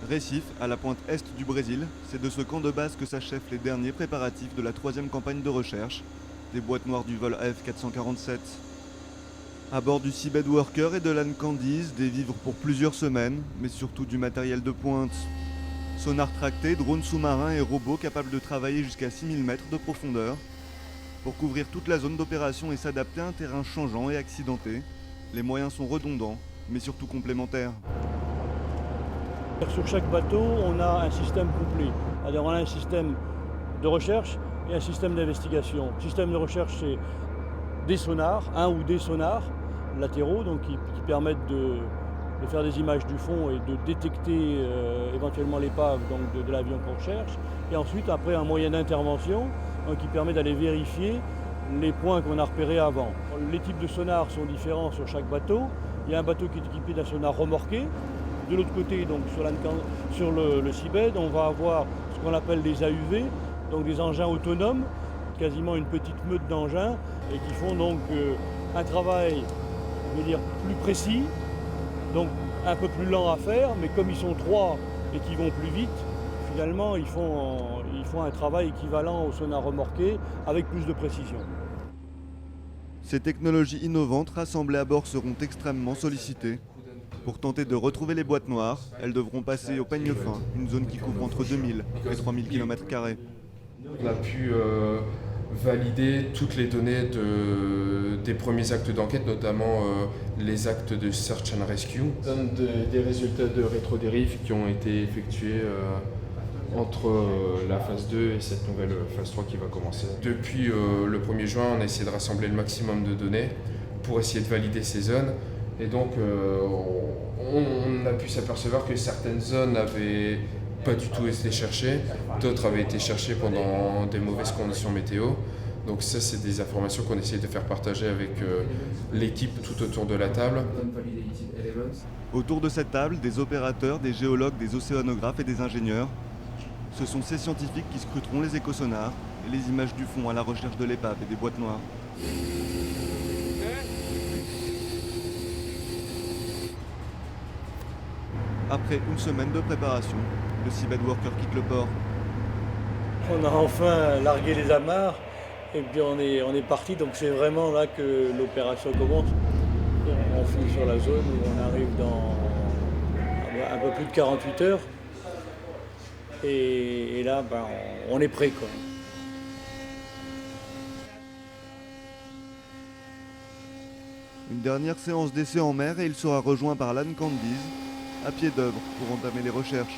Recife, à la pointe est du Brésil, c'est de ce camp de base que s'achèvent les derniers préparatifs de la 3e campagne de recherche, des boîtes noires du vol AF447. À bord du Seabed Worker et de l'Anne Candice, des vivres pour plusieurs semaines, mais surtout du matériel de pointe. Sonars tractés, drones sous-marins et robots capables de travailler jusqu'à 6000 mètres de profondeur pour couvrir toute la zone d'opération et s'adapter à un terrain changeant et accidenté. Les moyens sont redondants, mais surtout complémentaires. Sur chaque bateau, on a un système complet. Alors on a un système de recherche et un système d'investigation. Le système de recherche, c'est des sonars, un ou des sonars latéraux, donc qui permettent de faire des images du fond et de détecter éventuellement l'épave de l'avion qu'on recherche. Et ensuite, après, un moyen d'intervention qui permet d'aller vérifier les points qu'on a repérés avant. Les types de sonars sont différents sur chaque bateau. Il y a un bateau qui est équipé d'un sonar remorqué. De l'autre côté, donc sur le Seabed, on va avoir ce qu'on appelle des AUV, donc des engins autonomes, quasiment une petite meute d'engins, et qui font donc un travail, je vais dire, plus précis, donc un peu plus lent à faire, mais comme ils sont 3 et qu'ils vont plus vite, finalement ils font un travail équivalent au sonar remorqué avec plus de précision. Ces technologies innovantes rassemblées à bord seront extrêmement sollicitées. Pour tenter de retrouver les boîtes noires, elles devront passer au peigne fin, une zone qui couvre entre 2000 et 3000 km². On a pu valider toutes les données des premiers actes d'enquête, notamment les actes de Search and Rescue. Ça donne des résultats de rétrodérive qui ont été effectués entre la phase 2 et cette nouvelle phase 3 qui va commencer. Depuis le 1er juin, on a essayé de rassembler le maximum de données pour essayer de valider ces zones. Et donc, on a pu s'apercevoir que certaines zones n'avaient pas du tout été cherchées, d'autres avaient été cherchées pendant des mauvaises conditions météo. Donc ça, c'est des informations qu'on essaie de faire partager avec l'équipe tout autour de la table. Autour de cette table, des opérateurs, des géologues, des océanographes et des ingénieurs. Ce sont ces scientifiques qui scruteront les échosonars et les images du fond à la recherche de l'épave et des boîtes noires. Après une semaine de préparation, le Seabed Worker quitte le port. On a enfin largué les amarres et puis on est parti, donc c'est vraiment là que l'opération commence. On file sur la zone où on arrive dans un peu plus de 48 heures et là on est prêt, quoi. Une dernière séance d'essai en mer et il sera rejoint par l'Anne Candice, à pied d'œuvre pour entamer les recherches.